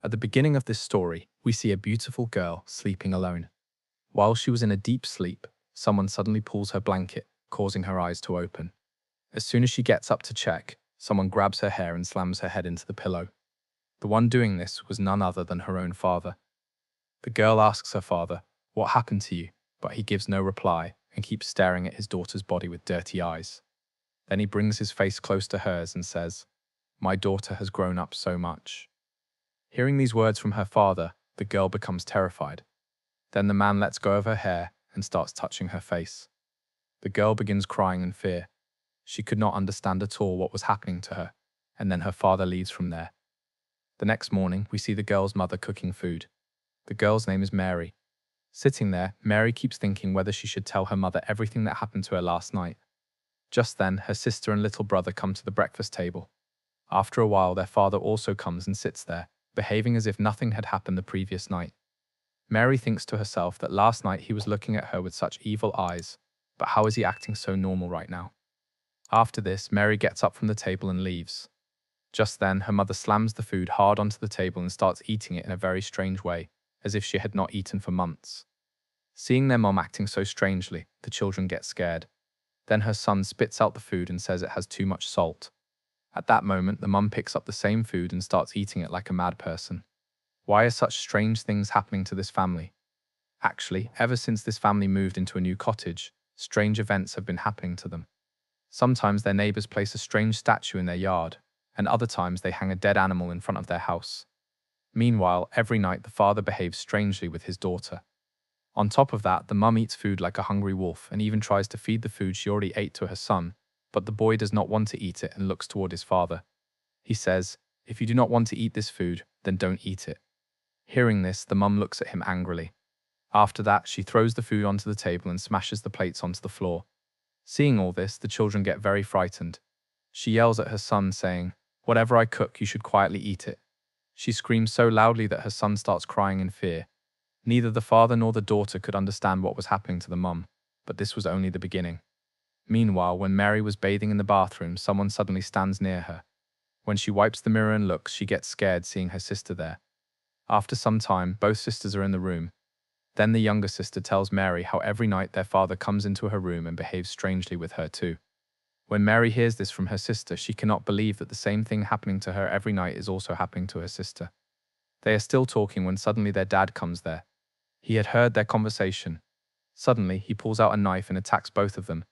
At the beginning of this story, we see a beautiful girl sleeping alone. While she was in a deep sleep, someone suddenly pulls her blanket, causing her eyes to open. As soon as she gets up to check, someone grabs her hair and slams her head into the pillow. The one doing this was none other than her own father. The girl asks her father, "What happened to you?" But he gives no reply and keeps staring at his daughter's body with dirty eyes. Then he brings his face close to hers and says, "My daughter has grown up so much." Hearing these words from her father, the girl becomes terrified. Then the man lets go of her hair and starts touching her face. The girl begins crying in fear. She could not understand at all what was happening to her, and then her father leaves from there. The next morning, we see the girl's mother cooking food. The girl's name is Mary. Sitting there, Mary keeps thinking whether she should tell her mother everything that happened to her last night. Just then, her sister and little brother come to the breakfast table. After a while, their father also comes and sits there, behaving as if nothing had happened the previous night. Mary thinks to herself that last night he was looking at her with such evil eyes, but how is he acting so normal right now? After this, Mary gets up from the table and leaves. Just then, her mother slams the food hard onto the table and starts eating it in a very strange way, as if she had not eaten for months. Seeing their mom acting so strangely, the children get scared. Then her son spits out the food and says it has too much salt. At that moment, the mum picks up the same food and starts eating it like a mad person. Why are such strange things happening to this family? Actually, ever since this family moved into a new cottage, strange events have been happening to them. Sometimes their neighbors place a strange statue in their yard, and other times they hang a dead animal in front of their house. Meanwhile, every night the father behaves strangely with his daughter. On top of that, the mum eats food like a hungry wolf and even tries to feed the food she already ate to her son, but the boy does not want to eat it and looks toward his father. He says, "If you do not want to eat this food, then don't eat it." Hearing this, the mum looks at him angrily. After that, she throws the food onto the table and smashes the plates onto the floor. Seeing all this, the children get very frightened. She yells at her son, saying, "Whatever I cook, you should quietly eat it." She screams so loudly that her son starts crying in fear. Neither the father nor the daughter could understand what was happening to the mum, but this was only the beginning. Meanwhile, when Mary was bathing in the bathroom, someone suddenly stands near her. When she wipes the mirror and looks, she gets scared seeing her sister there. After some time, both sisters are in the room. Then the younger sister tells Mary how every night their father comes into her room and behaves strangely with her too. When Mary hears this from her sister, she cannot believe that the same thing happening to her every night is also happening to her sister. They are still talking when suddenly their dad comes there. He had heard their conversation. Suddenly, he pulls out a knife and attacks both of them.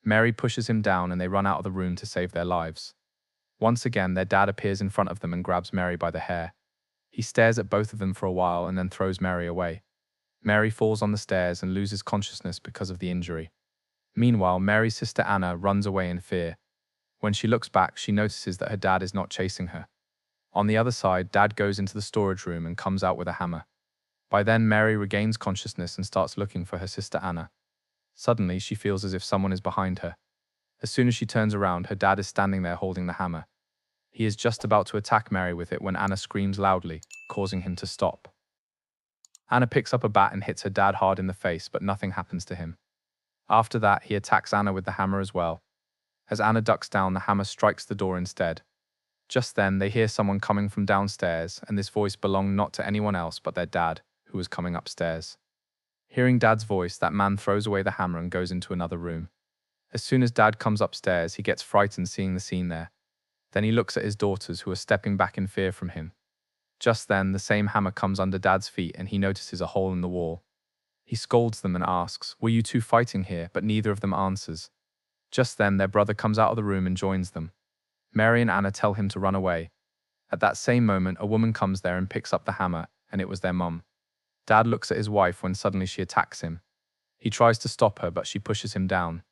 Mary pushes him down and they run out of the room to save their lives. Once again, their dad appears in front of them and grabs Mary by the hair. He stares at both of them for a while and then throws Mary away. Mary falls on the stairs and loses consciousness because of the injury. Meanwhile, Mary's sister Anna runs away in fear. When she looks back, she notices that her dad is not chasing her. On the other side, Dad goes into the storage room and comes out with a hammer. By then, Mary regains consciousness and starts looking for her sister Anna. Suddenly, she feels as if someone is behind her. As soon as she turns around, her dad is standing there holding the hammer. He is just about to attack Mary with it when Anna screams loudly, causing him to stop. Anna picks up a bat and hits her dad hard in the face, but nothing happens to him. After that, he attacks Anna with the hammer as well. As Anna ducks down, the hammer strikes the door instead. Just then, they hear someone coming from downstairs, and this voice belonged not to anyone else but their dad, who was coming upstairs. Hearing Dad's voice, that man throws away the hammer and goes into another room. As soon as Dad comes upstairs, he gets frightened seeing the scene there. Then he looks at his daughters, who are stepping back in fear from him. Just then, the same hammer comes under Dad's feet and he notices a hole in the wall. He scolds them and asks, "Were you two fighting here?" But neither of them answers. Just then, their brother comes out of the room and joins them. Mary and Anna tell him to run away. At that same moment, a woman comes there and picks up the hammer, and it was their mum. Dad looks at his wife when suddenly she attacks him. He tries to stop her, but she pushes him down.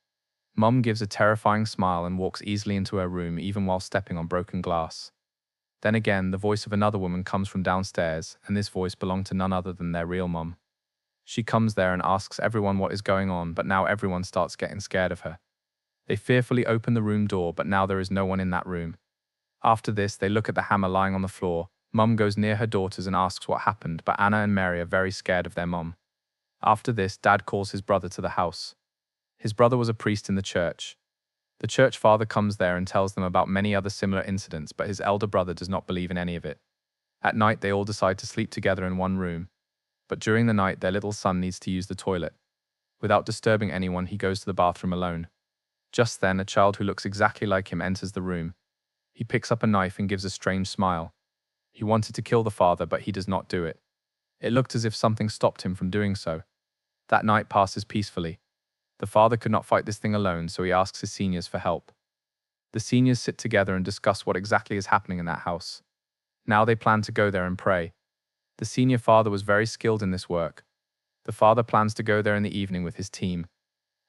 Mum gives a terrifying smile and walks easily into her room even while stepping on broken glass. Then again, the voice of another woman comes from downstairs, and this voice belonged to none other than their real mum. She comes there and asks everyone what is going on, but now everyone starts getting scared of her. They fearfully open the room door, but now there is no one in that room. After this, they look at the hammer lying on the floor. Mum goes near her daughters and asks what happened, but Anna and Mary are very scared of their mum. After this, Dad calls his brother to the house. His brother was a priest in the church. The church father comes there and tells them about many other similar incidents, but his elder brother does not believe in any of it. At night, they all decide to sleep together in one room. But during the night, their little son needs to use the toilet. Without disturbing anyone, he goes to the bathroom alone. Just then, a child who looks exactly like him enters the room. He picks up a knife and gives a strange smile. He wanted to kill the father, but he does not do it. It looked as if something stopped him from doing so. That night passes peacefully. The father could not fight this thing alone, so he asks his seniors for help. The seniors sit together and discuss what exactly is happening in that house. Now they plan to go there and pray. The senior father was very skilled in this work. The father plans to go there in the evening with his team.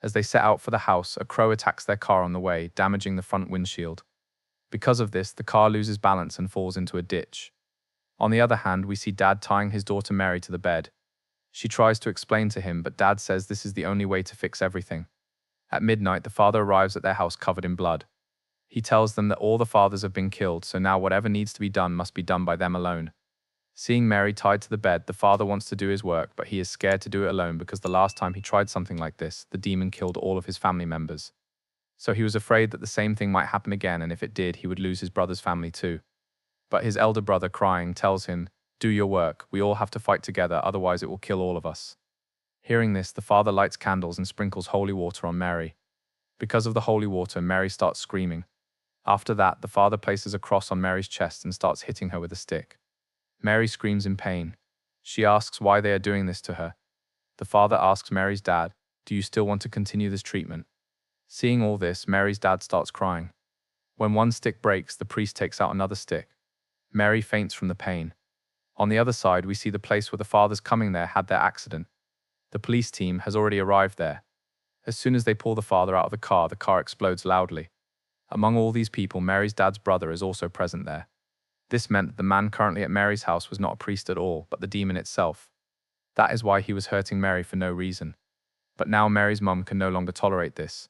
As they set out for the house, a crow attacks their car on the way, damaging the front windshield. Because of this, the car loses balance and falls into a ditch. On the other hand, we see Dad tying his daughter Mary to the bed. She tries to explain to him, but Dad says this is the only way to fix everything. At midnight, the father arrives at their house covered in blood. He tells them that all the fathers have been killed, so now whatever needs to be done must be done by them alone. Seeing Mary tied to the bed, the father wants to do his work, but he is scared to do it alone because the last time he tried something like this, the demon killed all of his family members. So he was afraid that the same thing might happen again, and if it did, he would lose his brother's family too. But his elder brother, crying, tells him, "Do your work, we all have to fight together, otherwise it will kill all of us." Hearing this, the father lights candles and sprinkles holy water on Mary. Because of the holy water, Mary starts screaming. After that, the father places a cross on Mary's chest and starts hitting her with a stick. Mary screams in pain. She asks why they are doing this to her. The father asks Mary's dad, "Do you still want to continue this treatment?" Seeing all this, Mary's dad starts crying. When one stick breaks, the priest takes out another stick. Mary faints from the pain. On the other side, we see the place where the fathers coming there had their accident. The police team has already arrived there. As soon as they pull the father out of the car explodes loudly. Among all these people, Mary's dad's brother is also present there. This meant that the man currently at Mary's house was not a priest at all, but the demon itself. That is why he was hurting Mary for no reason. But now Mary's mum can no longer tolerate this.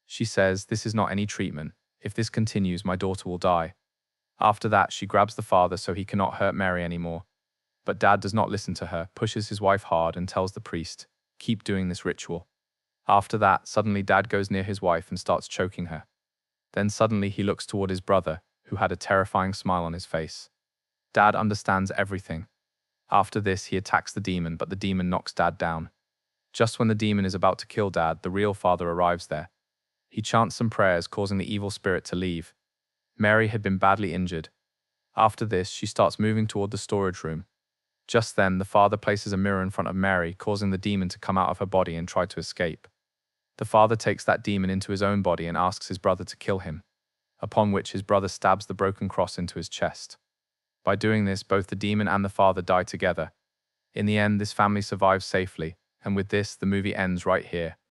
She says, "This is not any treatment. If this continues, my daughter will die." After that, she grabs the father so he cannot hurt Mary anymore. But Dad does not listen to her, pushes his wife hard and tells the priest, "Keep doing this ritual." After that, suddenly Dad goes near his wife and starts choking her. Then suddenly he looks toward his brother, who had a terrifying smile on his face. Dad understands everything. After this, he attacks the demon, but the demon knocks Dad down. Just when the demon is about to kill Dad, the real father arrives there. He chants some prayers, causing the evil spirit to leave. Mary had been badly injured. After this, she starts moving toward the storage room. Just then, the father places a mirror in front of Mary, causing the demon to come out of her body and try to escape. The father takes that demon into his own body and asks his brother to kill him, upon which his brother stabs the broken cross into his chest. By doing this, both the demon and the father die together. In the end, this family survives safely, and with this, the movie ends right here.